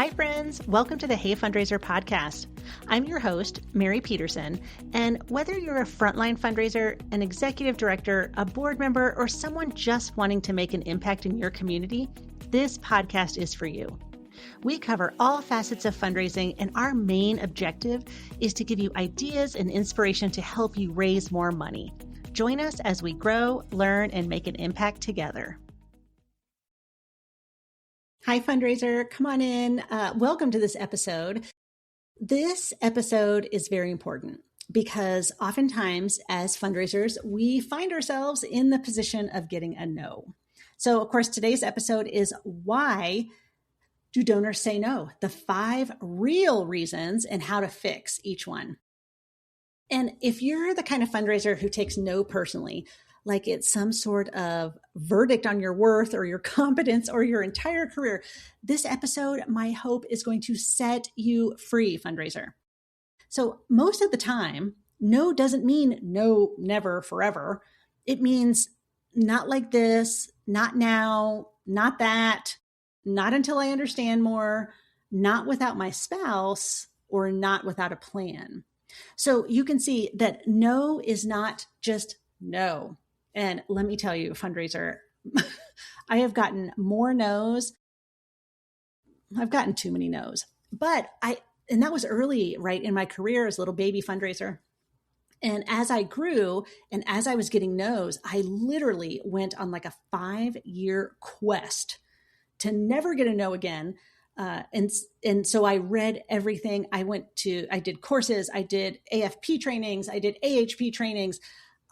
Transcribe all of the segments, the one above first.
Hi, friends. Welcome to the Hey Fundraiser podcast. I'm your host, Mary Petersen, and whether you're a frontline fundraiser, an executive director, a board member, or someone just wanting to make an impact in your community, this podcast is for you. We cover all facets of fundraising, and our main objective is to give you ideas and inspiration to help you raise more money. Join us as we grow, learn, and make an impact together. Hi, fundraiser. Come on in. Welcome to this episode. This episode is very important because oftentimes as fundraisers, we find ourselves in the position of getting a no. So, of course, today's episode is why do donors say no? The 5 real reasons and how to fix each one. And if you're the kind of fundraiser who takes no personally, like it's some sort of verdict on your worth or your competence or your entire career, this episode, my hope, is going to set you free, fundraiser. So most of the time, no doesn't mean no, never, forever. It means not like this, not now, not that, not until I understand more, not without my spouse, or not without a plan. So you can see that no is not just no. And let me tell you, fundraiser, I have gotten more no's. I've gotten too many no's, and that was early, right, in my career as a little baby fundraiser. And as I grew and as I was getting no's, I literally went on like a 5-year quest to never get a no again. And so I read everything. I did courses, I did AFP trainings, I did AHP trainings.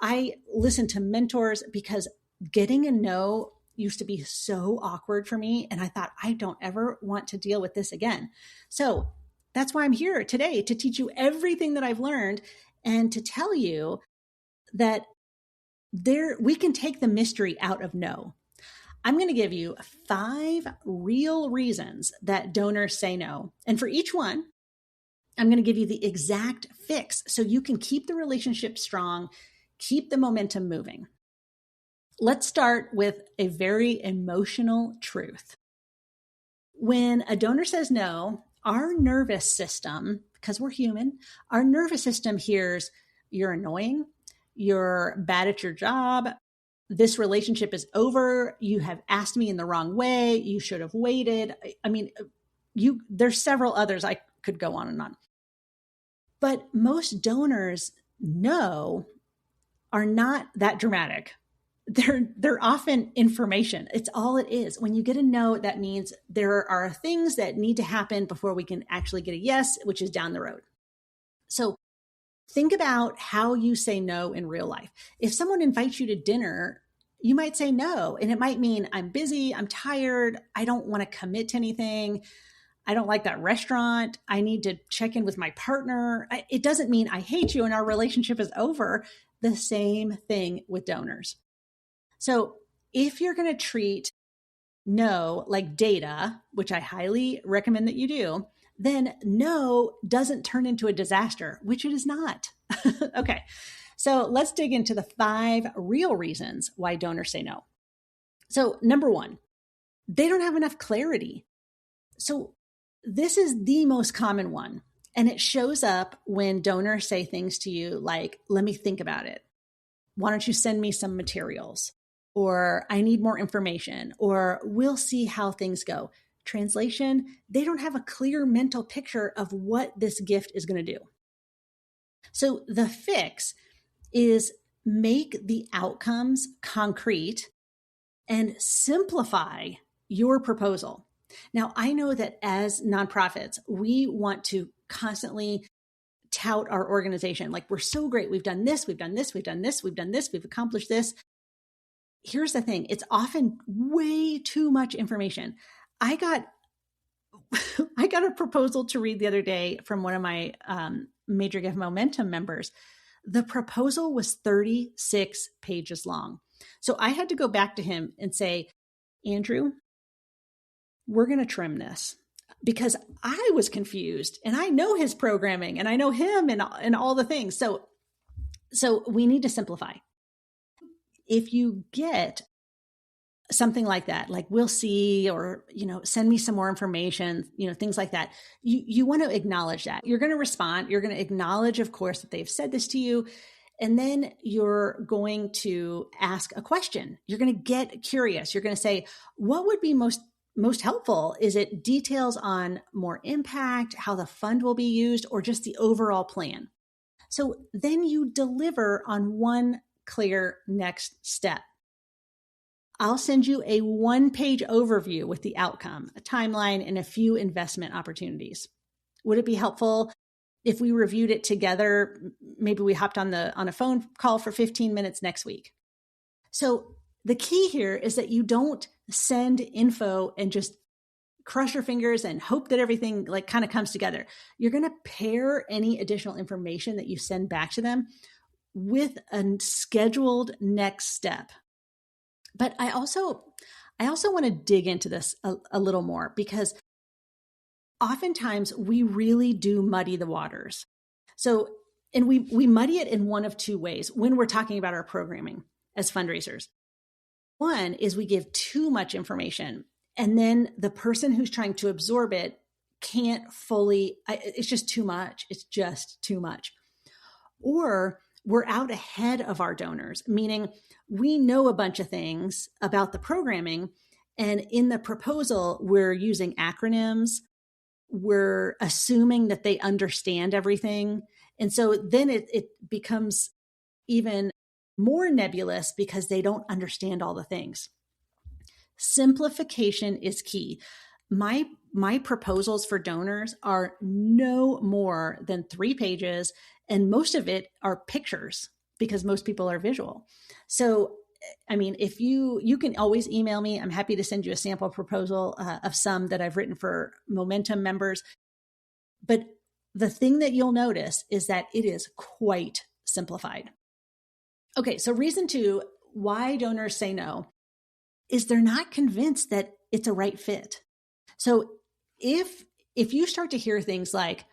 I listened to mentors because getting a no used to be so awkward for me. And I thought, I don't ever want to deal with this again. So that's why I'm here today, to teach you everything that I've learned and to tell you that we can take the mystery out of no. I'm going to give you 5 real reasons that donors say no. And for each one, I'm going to give you the exact fix so you can keep the relationship strong, keep the momentum moving. Let's start with a very emotional truth. When a donor says no, our nervous system, because we're human, our nervous system hears you're annoying, you're bad at your job, this relationship is over, you have asked me in the wrong way, you should have waited. I mean, there's several others I could go on and on. But most donors no are not that dramatic. They're often information. It's all it is. When you get a no, that means there are things that need to happen before we can actually get a yes, which is down the road. So think about how you say no in real life. If someone invites you to dinner, you might say no. And it might mean I'm busy, I'm tired, I don't want to commit to anything. I don't like that restaurant. I need to check in with my partner. It doesn't mean I hate you and our relationship is over. The same thing with donors. So if you're going to treat no like data, which I highly recommend that you do, then no doesn't turn into a disaster, which it is not. Okay, so let's dig into the 5 real reasons why donors say no. So number 1, they don't have enough clarity. So this is the most common one. And it shows up when donors say things to you like, let me think about it. Why don't you send me some materials? Or I need more information, or we'll see how things go. Translation, they don't have a clear mental picture of what this gift is going to do. So the fix is make the outcomes concrete and simplify your proposal. Now, I know that as nonprofits, we want to constantly tout our organization. Like, we're so great. We've done this, we've done this, we've done this, we've done this, we've accomplished this. Here's the thing. It's often way too much information. I got a proposal to read the other day from one of my Major Gift Momentum members. The proposal was 36 pages long. So I had to go back to him and say, Andrew, we're going to trim this, because I was confused and I know his programming and I know him and all the things. So we need to simplify. If you get something like that, like we'll see, or, send me some more information, things like that. You want to acknowledge that. You're going to respond. You're going to acknowledge, of course, that they've said this to you. And then you're going to ask a question. You're going to get curious. You're going to say, what would be most helpful? Is it details on more impact, how the fund will be used, or just the overall plan? So then you deliver on one clear next step. I'll send you a one-page overview with the outcome, a timeline, and a few investment opportunities. Would it be helpful if we reviewed it together? Maybe we hopped on a phone call for 15 minutes next week. So the key here is that you don't send info and just crush your fingers and hope that everything like kind of comes together. You're going to pair any additional information that you send back to them with a scheduled next step. But I also want to dig into this a little more, because oftentimes we really do muddy the waters. So, and we muddy it in one of two ways when we're talking about our programming as fundraisers. One is we give too much information, and then the person who's trying to absorb it can't fully, it's just too much. It's just too much. Or we're out ahead of our donors, meaning we know a bunch of things about the programming, and in the proposal, we're using acronyms. We're assuming that they understand everything. And so then it becomes even more nebulous because they don't understand all the things. Simplification is key. My proposals for donors are no more than 3 pages, and most of it are pictures because most people are visual. So, I mean, if you can always email me. I'm happy to send you a sample proposal of some that I've written for Momentum members. But the thing that you'll notice is that it is quite simplified. Okay, so reason 2 why donors say no is they're not convinced that it's a right fit. So if you start to hear things like,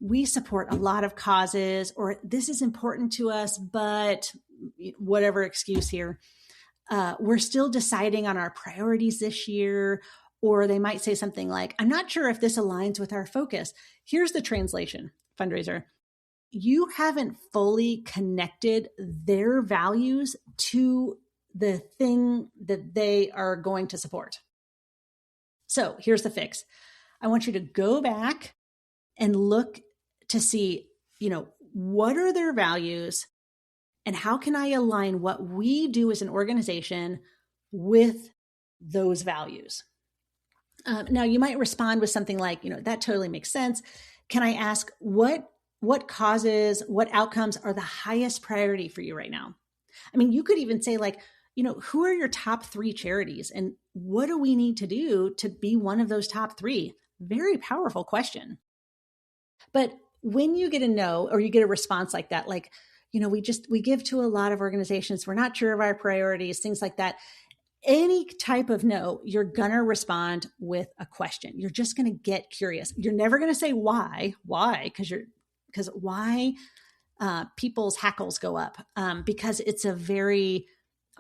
we support a lot of causes, or this is important to us, but whatever excuse here, we're still deciding on our priorities this year. Or they might say something like, I'm not sure if this aligns with our focus. Here's the translation, fundraiser. You haven't fully connected their values to the thing that they are going to support. So here's the fix. I want you to go back and look to see, what are their values and how can I align what we do as an organization with those values? Now, you might respond with something like, that totally makes sense. Can I ask what causes, what outcomes are the highest priority for you right now? I mean, you could even say like, who are your top 3 charities and what do we need to do to be one of those top 3? Very powerful question. But when you get a no, or you get a response like that, like, we give to a lot of organizations, we're not sure of our priorities, things like that. Any type of no, you're going to respond with a question. You're just going to get curious. You're never going to say why, because why people's hackles go up, because it's a very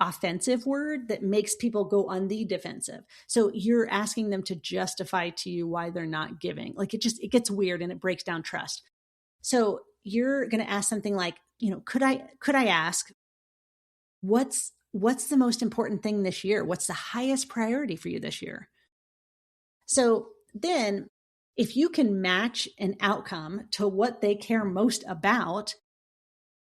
offensive word that makes people go on the defensive. So you're asking them to justify to you why they're not giving. Like it gets weird and it breaks down trust. So you're going to ask something like, could I ask what's the most important thing this year? What's the highest priority for you this year? So then if you can match an outcome to what they care most about,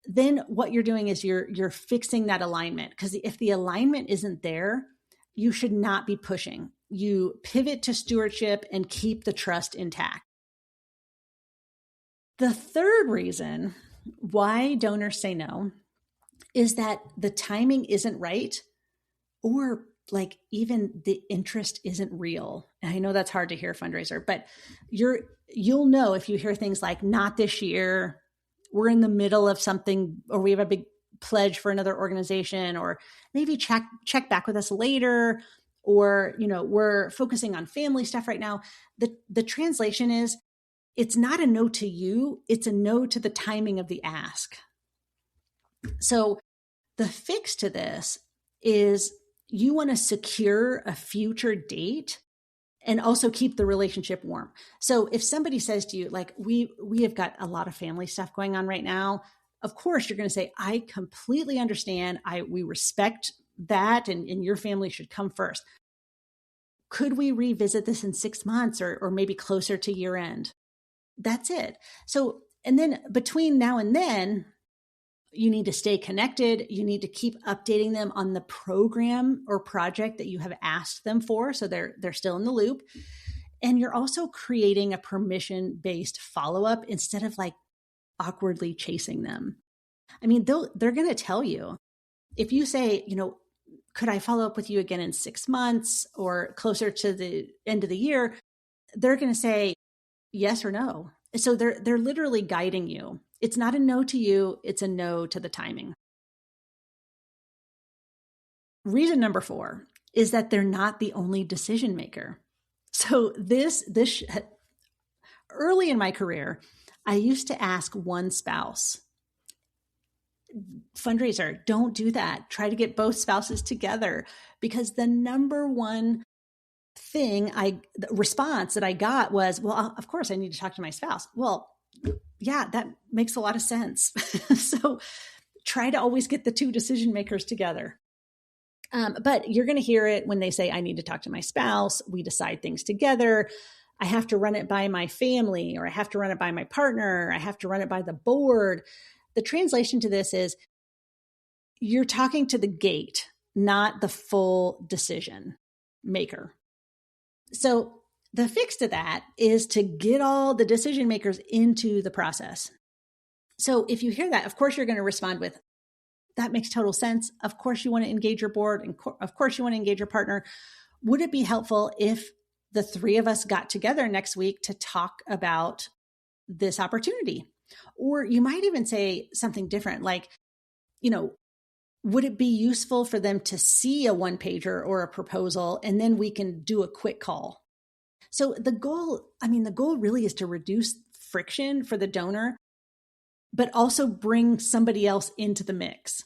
then what you're doing is you're fixing that alignment. Because if the alignment isn't there, you should not be pushing. You pivot to stewardship and keep the trust intact. The third reason why donors say no is that the timing isn't right, or like even the interest isn't real. And I know that's hard to hear, fundraiser, but you'll know if you hear things like not this year, we're in the middle of something, or we have a big pledge for another organization, or maybe check back with us later, or we're focusing on family stuff right now. The translation is, it's not a no to you, it's a no to the timing of the ask. So the fix to this is You want to secure a future date and also keep the relationship warm. So if somebody says to you, like, we have got a lot of family stuff going on right now, of course you're going to say, I completely understand. We respect that, and your family should come first. Could we revisit this in 6 months or maybe closer to year end? That's it. So, and then between now and then, you need to stay connected. You need to keep updating them on the program or project that you have asked them for, so they're still in the loop. And you're also creating a permission-based follow-up instead of like awkwardly chasing them. I mean, they're going to tell you. If you say, could I follow up with you again in 6 months or closer to the end of the year? They're going to say yes or no. So they're literally guiding you. It's not a no to you, it's a no to the timing. Reason number 4 is that they're not the only decision maker. So this early in my career, I used to ask one spouse, fundraiser, don't do that. Try to get both spouses together, because the number one response that I got was, well, of course I need to talk to my spouse. Well, yeah, that makes a lot of sense. So try to always get the two decision makers together. But you're going to hear it when they say, I need to talk to my spouse. We decide things together. I have to run it by my family, or I have to run it by my partner. I have to run it by the board. The translation to this is, you're talking to the gate, not the full decision maker. So the fix to that is to get all the decision makers into the process. So if you hear that, of course, you're going to respond with, that makes total sense. Of course, you want to engage your board, and of course, you want to engage your partner. Would it be helpful if the 3 of us got together next week to talk about this opportunity? Or you might even say something different, like, would it be useful for them to see a one-pager or a proposal, and then we can do a quick call? So the goal really is to reduce friction for the donor, but also bring somebody else into the mix.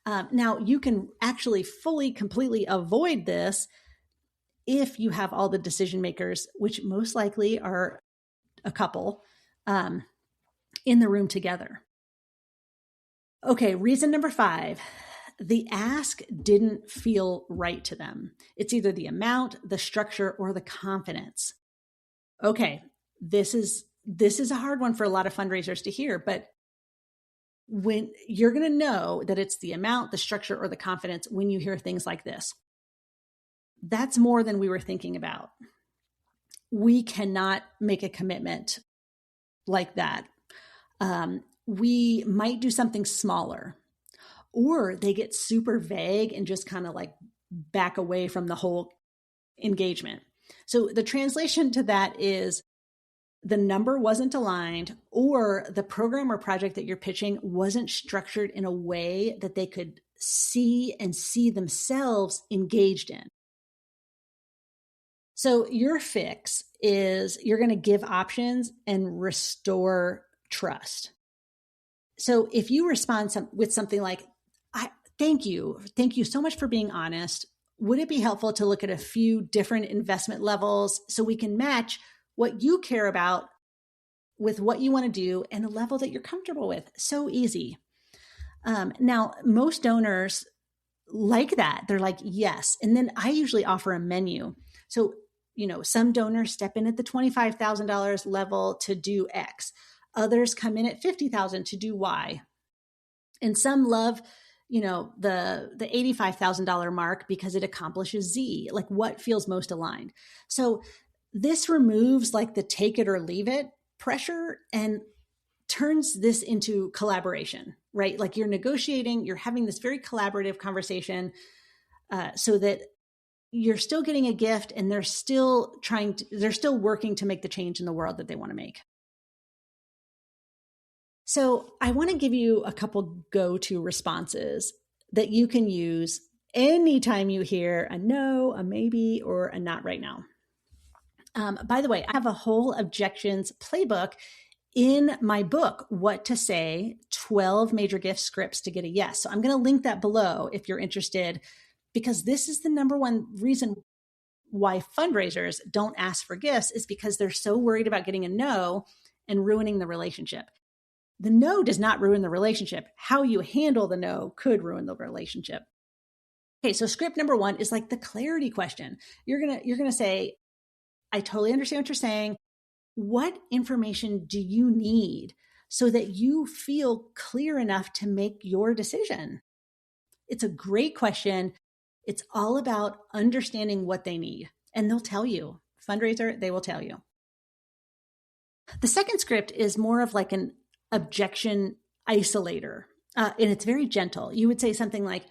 Now, you can actually completely avoid this if you have all the decision makers, which most likely are a couple, in the room together. Okay, reason number 5, the ask didn't feel right to them. It's either the amount, the structure, or the confidence. Okay, this is a hard one for a lot of fundraisers to hear, but when you're going to know that it's the amount, the structure, or the confidence when you hear things like this. That's more than we were thinking about. We cannot make a commitment like that. We might do something smaller, or they get super vague and just kind of like back away from the whole engagement. So the translation to that is, the number wasn't aligned, or the program or project that you're pitching wasn't structured in a way that they could see themselves engaged in. So your fix is, you're going to give options and restore trust. So if you respond with something like, thank you so much for being honest. Would it be helpful to look at a few different investment levels so we can match what you care about with what you want to do and a level that you're comfortable with? So easy. Now, most donors like that. They're like, yes. And then I usually offer a menu. So, some donors step in at the $25,000 level to do X. Others come in at $50,000 to do Y. And some love, the $85,000 mark because it accomplishes Z, like what feels most aligned. So this removes like the take it or leave it pressure and turns this into collaboration, right? Like you're negotiating, you're having this very collaborative conversation so that you're still getting a gift and they're still working to make the change in the world that they want to make. So I want to give you a couple go-to responses that you can use anytime you hear a no, a maybe, or a not right now. By the way, I have a whole objections playbook in my book, What to Say, 12 Major Gift Scripts to Get a Yes. So I'm going to link that below if you're interested because this is the number one reason why fundraisers don't ask for gifts, is because they're so worried about getting a no and ruining the relationship. The no does not ruin the relationship. How you handle the no could ruin the relationship. Okay, so script number one is like the clarity question. You're gonna say, I totally understand what you're saying. What information do you need so that you feel clear enough to make your decision? It's a great question. It's all about understanding what they need, and they'll tell you. Fundraiser, they will tell you. The second script is more of like an objection isolator, and it's very gentle. You would say something like,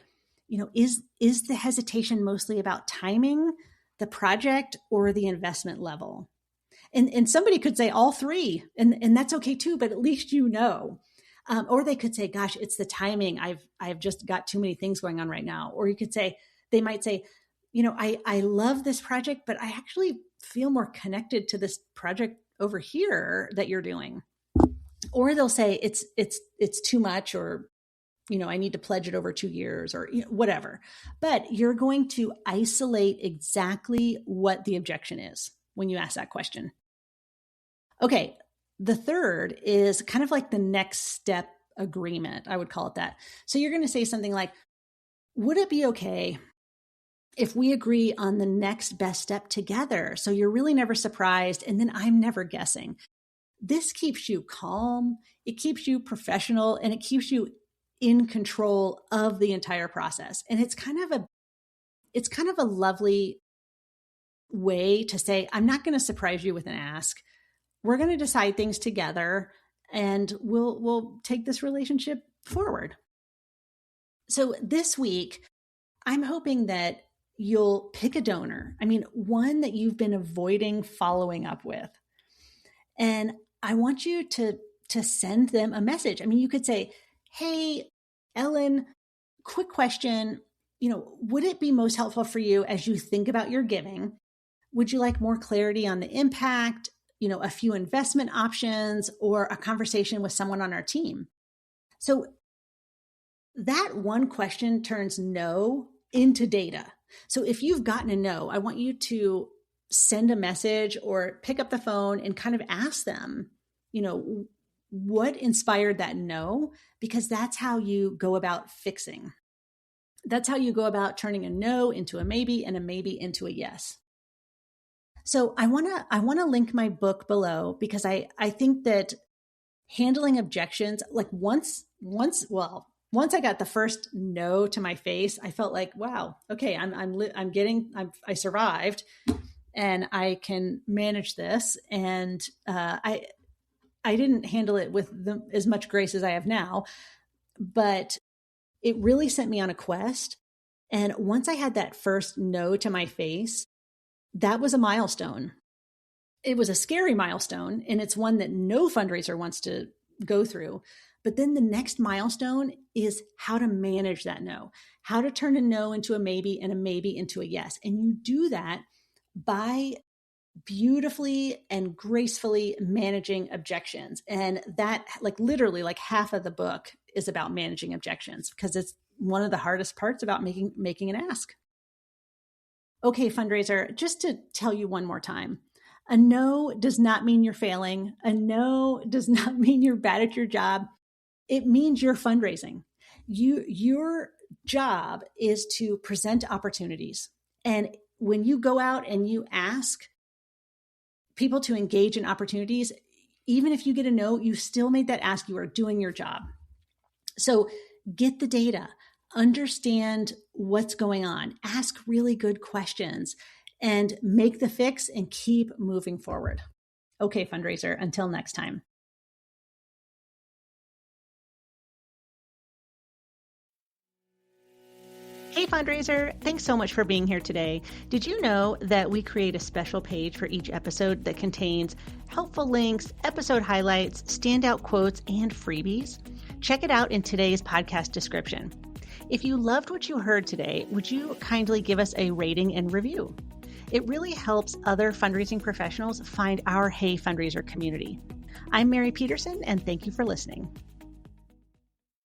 is the hesitation mostly about timing, the project, or the investment level? And somebody could say all three, and that's okay too, but at least you know. Or they could say, gosh, it's the timing. I've just got too many things going on right now. Or you could say, they might say, I love this project, but I actually feel more connected to this project over here that you're doing. Or they'll say it's too much, or I need to pledge it over 2 years, or whatever. But you're going to isolate exactly what the objection is when you ask that question. Okay, the third is kind of like the next step agreement. I would call it that. So you're going to say something like, would it be okay if we agree on the next best step together? So you're really never surprised, and then I'm never guessing. This keeps you calm, it keeps you professional, and it keeps you in control of the entire process. And it's kind of a lovely way to say, I'm not going to surprise you with an ask. We're going to decide things together, and we'll take this relationship forward. So this week, I'm hoping that you'll pick a donor. One that you've been avoiding following up with. And I want you to send them a message. You could say, hey, Ellen, quick question. Would it be most helpful for you as you think about your giving? Would you like more clarity on the impact, a few investment options, or a conversation with someone on our team? So that one question turns no into data. So if you've gotten a no, I want you to send a message or pick up the phone and kind of ask them, what inspired that no? Because that's how you go about fixing. That's how you go about turning a no into a maybe and a maybe into a yes. So I want to link my book below, because I think that handling objections, like once I got the first no to my face, I felt like, wow, okay, I survived, and I can manage this. And I didn't handle it with as much grace as I have now, but it really sent me on a quest. And once I had that first no to my face, that was a milestone. It was a scary milestone, and it's one that no fundraiser wants to go through. But then the next milestone is how to manage that no, how to turn a no into a maybe and a maybe into a yes. And you do that by beautifully and gracefully managing objections. And that, literally half of the book is about managing objections, because it's one of the hardest parts about making an ask. Okay, fundraiser, just to tell you one more time, a no does not mean you're failing. A no does not mean you're bad at your job. It means you're fundraising. Your job is to present opportunities. And when you go out and you ask people to engage in opportunities, even if you get a no, you still made that ask. You are doing your job. So get the data, understand what's going on, ask really good questions, and make the fix and keep moving forward. Okay, fundraiser, until next time. Hey fundraiser, thanks so much for being here today. Did you know that we create a special page for each episode that contains helpful links, episode highlights, standout quotes, and freebies? Check it out in today's podcast description. If you loved what you heard today, would you kindly give us a rating and review? It really helps other fundraising professionals find our Hey Fundraiser community. I'm Mary Petersen, and thank you for listening.